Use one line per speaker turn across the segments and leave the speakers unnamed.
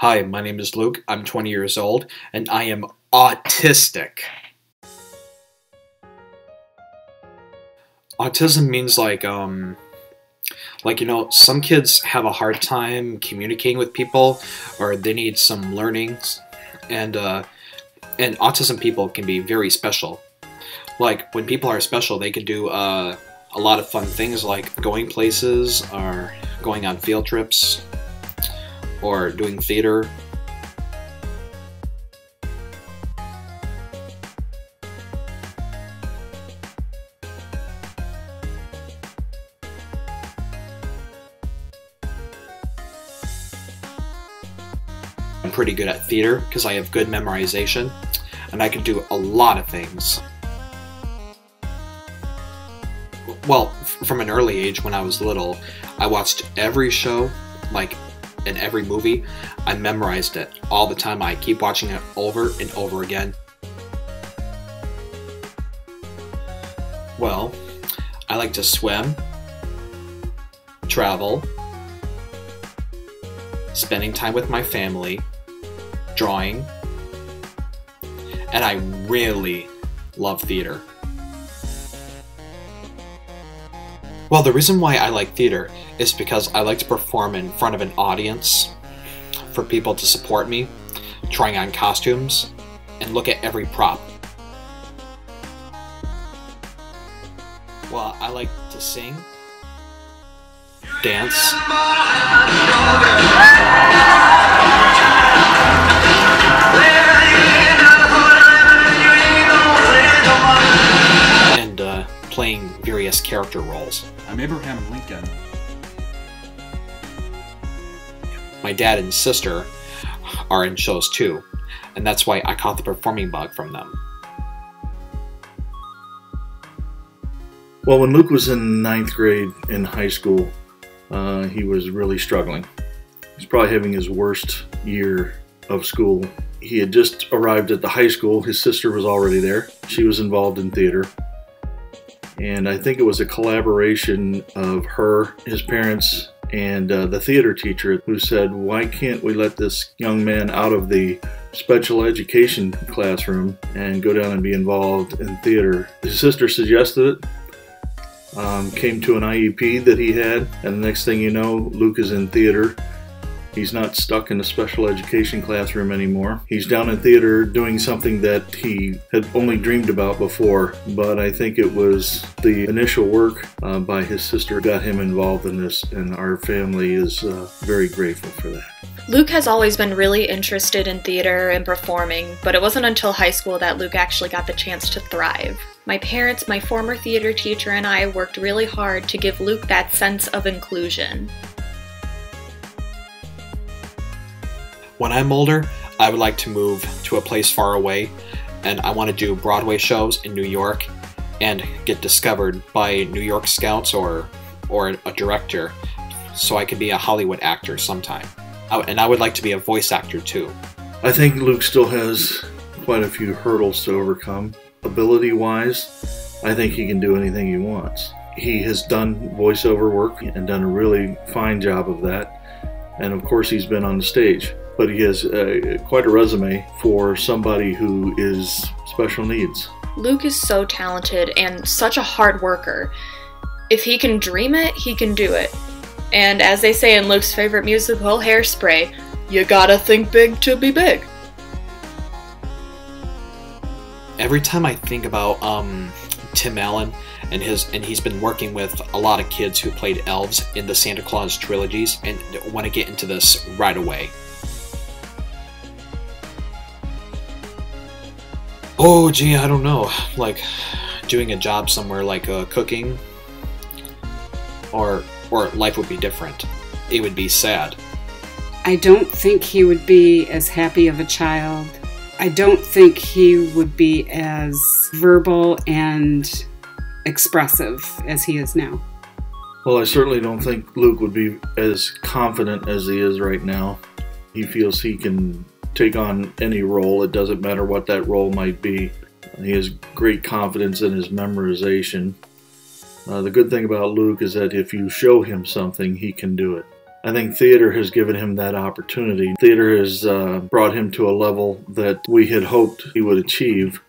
Hi, my name is Luke. I'm 20 years old, and I am autistic. Autism means some kids have a hard time communicating with people, or they need some learnings, and autism people can be very special. Like, when people are special, they can do a lot of fun things like going places, or going on field trips, or doing theater. I'm pretty good at theater because I have good memorization, and I can do a lot of things. Well, from an early age when I was little, I watched every show, in every movie. I memorized it all the time. I keep watching it over and over again. Well, I like to swim, travel, spending time with my family, drawing, and I really love theater. Well, the reason why I like theater is because I like to perform in front of an audience, for people to support me, trying on costumes, and look at every prop. Well, I like to sing, dance, and playing various character roles.
I'm Abraham Lincoln.
My dad and sister are in shows too, and that's why I caught the performing bug from them.
Well, when Luke was in 9th grade in high school, he was really struggling. He's probably having his worst year of school. He had just arrived at the high school. His sister was already there. She was involved in theater. And I think it was a collaboration of her, his parents, and the theater teacher who said, why can't we let this young man out of the special education classroom and go down and be involved in theater? His sister suggested it, came to an IEP that he had, and the next thing you know, Luke is in theater. He's not stuck in a special education classroom anymore. He's down in theater doing something that he had only dreamed about before, but I think it was the initial work by his sister got him involved in this, and our family is very grateful for that.
Luke has always been really interested in theater and performing, but it wasn't until high school that Luke actually got the chance to thrive. My parents, my former theater teacher, and I worked really hard to give Luke that sense of inclusion.
When I'm older, I would like to move to a place far away, and I want to do Broadway shows in New York and get discovered by New York Scouts or a director, so I could be a Hollywood actor sometime. And I would like to be a voice actor too.
I think Luke still has quite a few hurdles to overcome. Ability-wise, I think he can do anything he wants. He has done voiceover work and done a really fine job of that, and of course he's been on the stage. But he has quite a resume for somebody who is special needs.
Luke is so talented and such a hard worker. If he can dream it, he can do it. And as they say in Luke's favorite musical, Hairspray, you gotta think big to be big.
Every time I think about Tim Allen and he's been working with a lot of kids who played elves in the Santa Claus trilogies, and want to get into this right away. Oh, gee, I don't know. Like doing a job somewhere like cooking, or life would be different. It would be sad.
I don't think he would be as happy of a child. I don't think he would be as verbal and expressive as he is now.
Well, I certainly don't think Luke would be as confident as he is right now. He feels he can take on any role. It doesn't matter what that role might be. He has great confidence in his memorization. The good thing about Luke is that if you show him something, he can do it. I think theater has given him that opportunity. Theater has brought him to a level that we had hoped he would achieve,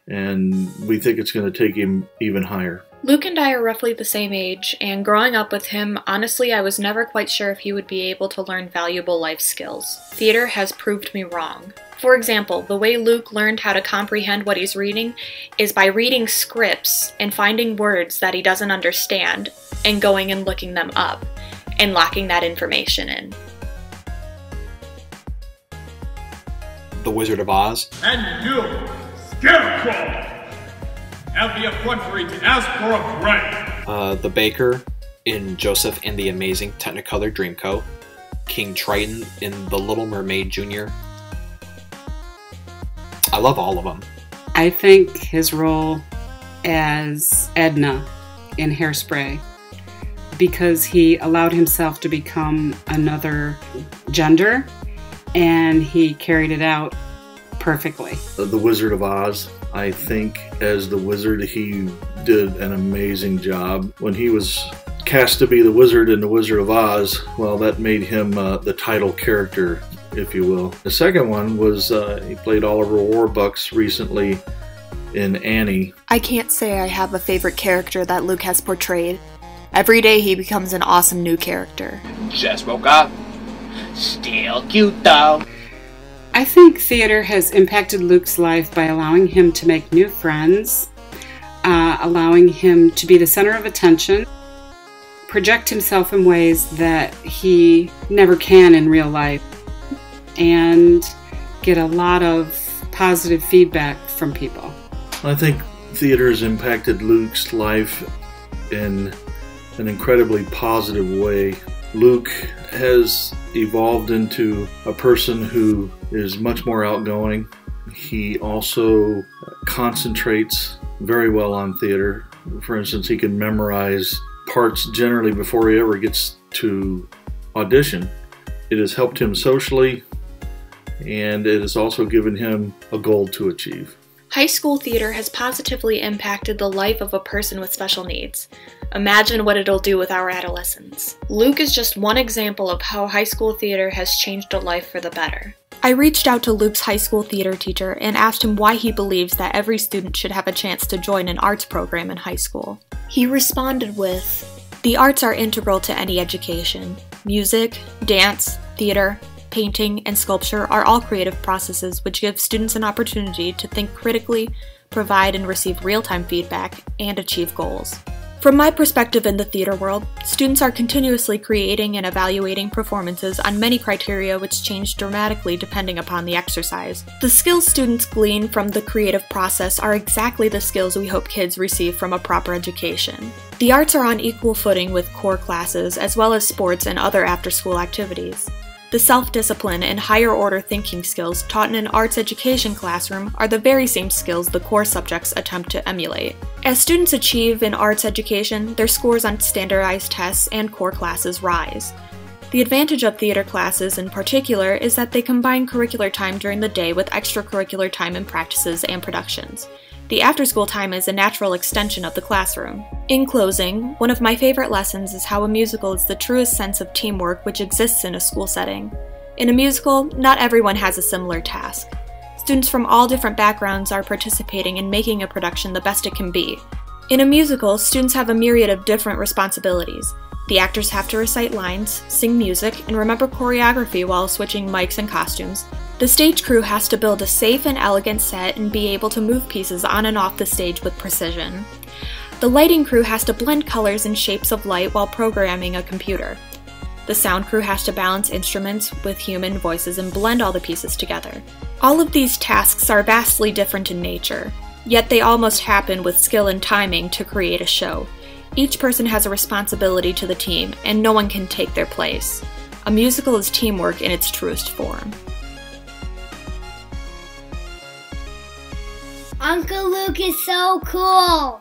and we think it's going to take him even higher.
Luke and I are roughly the same age, and growing up with him, honestly, I was never quite sure if he would be able to learn valuable life skills. Theater has proved me wrong. For example, the way Luke learned how to comprehend what he's reading is by reading scripts and finding words that he doesn't understand and going and looking them up and locking that information in.
The Wizard of Oz.
And you, Scarecrow, have the effrontery to ask for a break.
The Baker in Joseph and the Amazing Technicolor Dreamcoat. King Triton in The Little Mermaid Jr. I love all of them.
I think his role as Edna in Hairspray, because he allowed himself to become another gender, and he carried it out perfectly.
The Wizard of Oz, I think as the wizard, he did an amazing job. When he was cast to be the wizard in The Wizard of Oz, well, that made him the title character, if you will. The second one was he played Oliver Warbucks recently in Annie.
I can't say I have a favorite character that Luke has portrayed. Every day he becomes an awesome new character.
Just woke up. Still cute though.
I think theater has impacted Luke's life by allowing him to make new friends, allowing him to be the center of attention, project himself in ways that he never can in real life, and get a lot of positive feedback from people.
I think theater has impacted Luke's life in an incredibly positive way. Luke has evolved into a person who is much more outgoing. He also concentrates very well on theater. For instance, he can memorize parts generally before he ever gets to audition. It has helped him socially, and it has also given him a goal to achieve.
High school theater has positively impacted the life of a person with special needs. Imagine what it'll do with our adolescents. Luke is just one example of how high school theater has changed a life for the better. I reached out to Luke's high school theater teacher and asked him why he believes that every student should have a chance to join an arts program in high school. He responded with, "The arts are integral to any education. Music, dance, theater, painting, and sculpture are all creative processes which give students an opportunity to think critically, provide and receive real-time feedback, and achieve goals." From my perspective in the theater world, students are continuously creating and evaluating performances on many criteria which change dramatically depending upon the exercise. The skills students glean from the creative process are exactly the skills we hope kids receive from a proper education. The arts are on equal footing with core classes as well as sports and other after-school activities. The self-discipline and higher-order thinking skills taught in an arts education classroom are the very same skills the core subjects attempt to emulate. As students achieve in arts education, their scores on standardized tests and core classes rise. The advantage of theater classes in particular is that they combine curricular time during the day with extracurricular time in practices and productions. The after-school time is a natural extension of the classroom. In closing, one of my favorite lessons is how a musical is the truest sense of teamwork which exists in a school setting. In a musical, not everyone has a similar task. Students from all different backgrounds are participating in making a production the best it can be. In a musical, students have a myriad of different responsibilities. The actors have to recite lines, sing music, and remember choreography while switching mics and costumes. The stage crew has to build a safe and elegant set and be able to move pieces on and off the stage with precision. The lighting crew has to blend colors and shapes of light while programming a computer. The sound crew has to balance instruments with human voices and blend all the pieces together. All of these tasks are vastly different in nature, yet they all must happen with skill and timing to create a show. Each person has a responsibility to the team, and no one can take their place. A musical is teamwork in its truest form.
Uncle Luke is so cool!